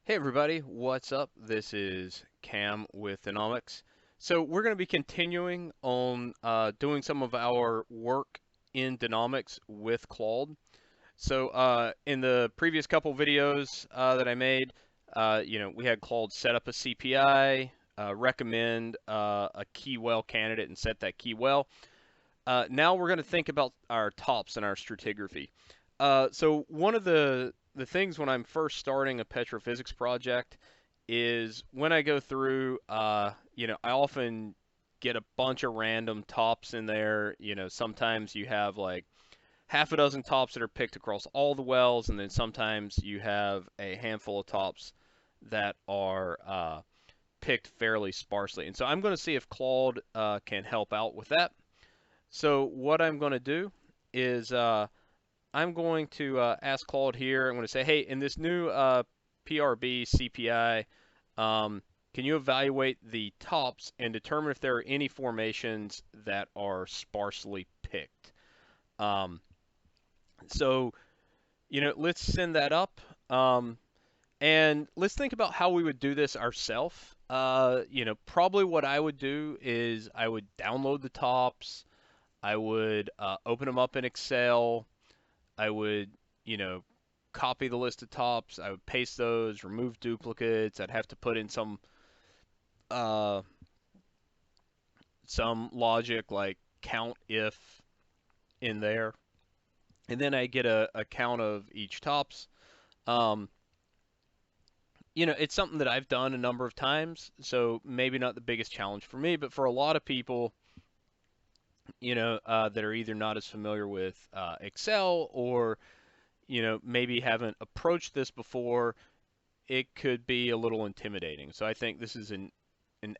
Hey everybody, what's up? This is Cam with Danomics. So we're going to be continuing on doing some of our work in Danomics with Claude. So in the previous couple videos that I made, we had Claude set up a CPI, recommend a key well candidate, and set that key well. Now we're going to think about our tops and our stratigraphy. So one of the things when I'm first starting a petrophysics project is when I go through, I often get a bunch of random tops in there. Sometimes you have like half a dozen tops that are picked across all the wells, and then sometimes you have a handful of tops that are picked fairly sparsely. And so I'm going to see if Claude can help out with that. So what I'm going to do is I'm going to ask Claude here. I'm going to say, hey, in this new PRB CPI, can you evaluate the tops and determine if there are any formations that are sparsely picked? Um, so, let's send that up. And let's think about how we would do this ourselves. Probably what I would do is I would download the tops. I would open them up in Excel. I would, you know, copy the list of tops. I would paste those, remove duplicates. I'd have to put in uh, some logic like count if in there, and then I get a count of each tops. Um, it's something that I've done a number of times, so maybe not the biggest challenge for me, but for a lot of people, that are either not as familiar with Excel or maybe haven't approached this before, it could be a little intimidating. So I think this is an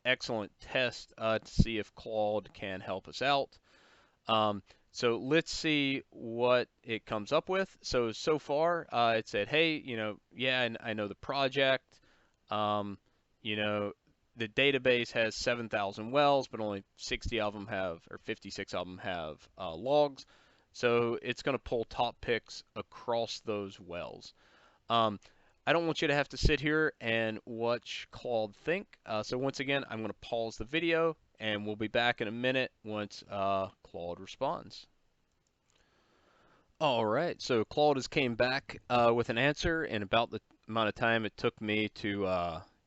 excellent test to see if Claude can help us out. So let's see what it comes up with. So far, it said, hey, yeah, I know the project. Um, you know, the database has 7,000 wells, but only 60 of them have, or 56 of them have logs. So it's going to pull top picks across those wells. Um, I don't want you to have to sit here and watch Claude think. So once again, I'm going to pause the video and we'll be back in a minute once Claude responds. All right, so Claude has came back with an answer in about the amount of time it took me to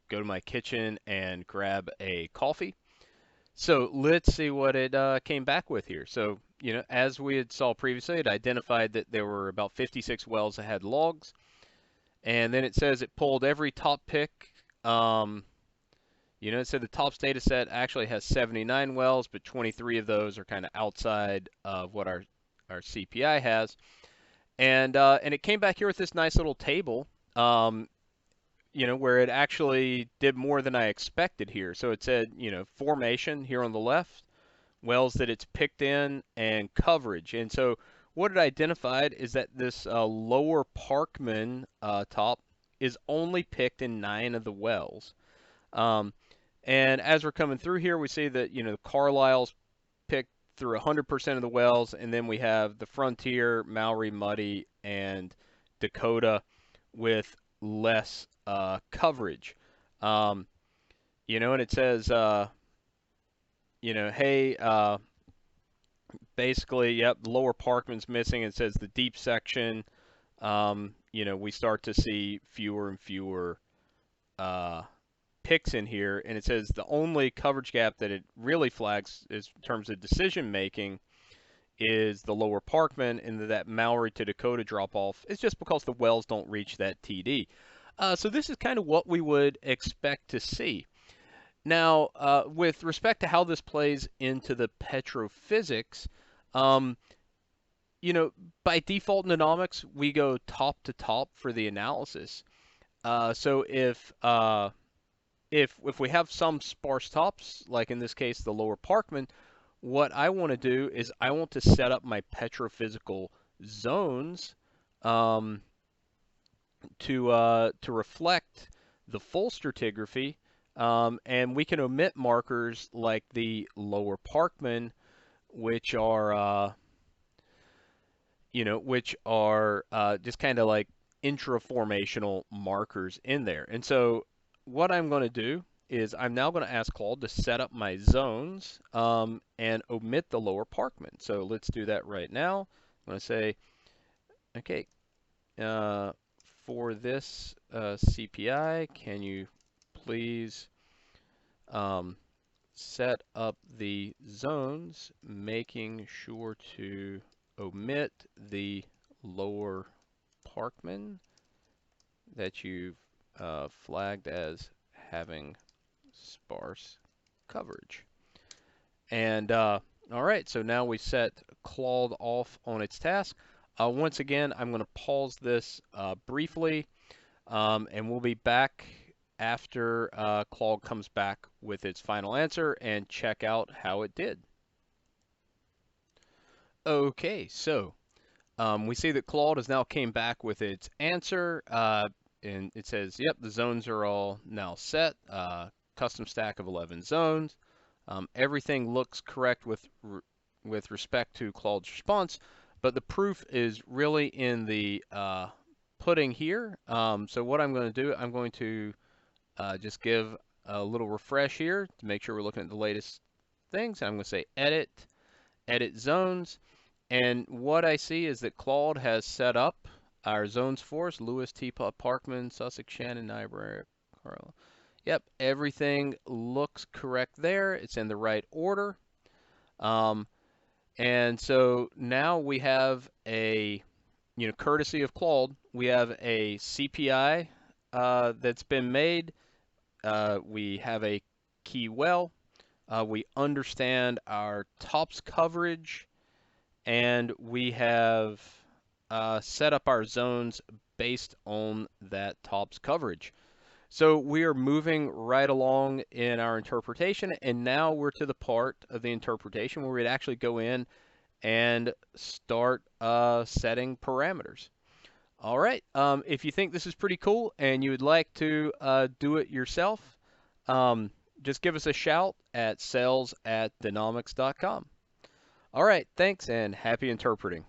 go to my kitchen and grab a coffee. So let's see what it came back with here. So, as we had saw previously, it identified that there were about 56 wells that had logs. And then it says it pulled every top pick. It said the tops data set actually has 79 wells, but 23 of those are kind of outside of what our CPI has. And it came back here with this nice little table, where it actually did more than I expected here. So it said, formation here on the left, wells that it's picked in, and coverage. And so what it identified is that this lower Parkman top is only picked in 9 of the wells. Um, and as we're coming through here, we see that, Carlisle's picked through 100% of the wells, and then we have the Frontier, Mowry, Muddy, and Dakota with less coverage. Um, and it says, hey, basically, yep, the lower Parkman's missing. It says the deep section, we start to see fewer and fewer uh, picks in here, and it says the only coverage gap that it really flags is in terms of decision making is the lower Parkman, and that Mowry to Dakota drop off is just because the wells don't reach that TD. So this is kind of what we would expect to see. Now, with respect to how this plays into the petrophysics, um, by default in Danomics, we go top to top for the analysis. So if we have some sparse tops, like in this case the lower Parkman, what I want to do is I want to set up my petrophysical zones um, to reflect the full stratigraphy, and we can omit markers like the lower Parkman, which are which are just kind of like intraformational markers in there. And so what I'm going to do is I'm now going to ask Claude to set up my zones and omit the lower Parkman. So let's do that right now. I'm going to say, okay, for this CPI, can you please set up the zones, making sure to omit the lower Parkman that you've flagged as having sparse coverage. And all right, so now we set Claude off on its task. Once again, I'm going to pause this briefly, and we'll be back after Claude comes back with its final answer and check out how it did. Okay, so we see that Claude has now came back with its answer, and it says, yep, the zones are all now set, custom stack of 11 zones. Everything looks correct with respect to Claude's response, but the proof is really in the pudding here. So what I'm going to do, I'm going to just give a little refresh here to make sure we're looking at the latest things. I'm going to say edit zones. And what I see is that Claude has set up our zones for us: Lewis, Teapot, Parkman, Sussex, Shannon, Niobrara, Carla. Yep, everything looks correct there. It's in the right order. And so now we have a, courtesy of Claude, we have a CPI that's been made. We have a key well. We understand our tops coverage, and we have set up our zones based on that tops coverage. So we are moving right along in our interpretation, and now we're to the part of the interpretation where we'd actually go in and start setting parameters. All right, if you think this is pretty cool and you would like to do it yourself, just give us a shout at sales@danomics.com. All right, thanks and happy interpreting.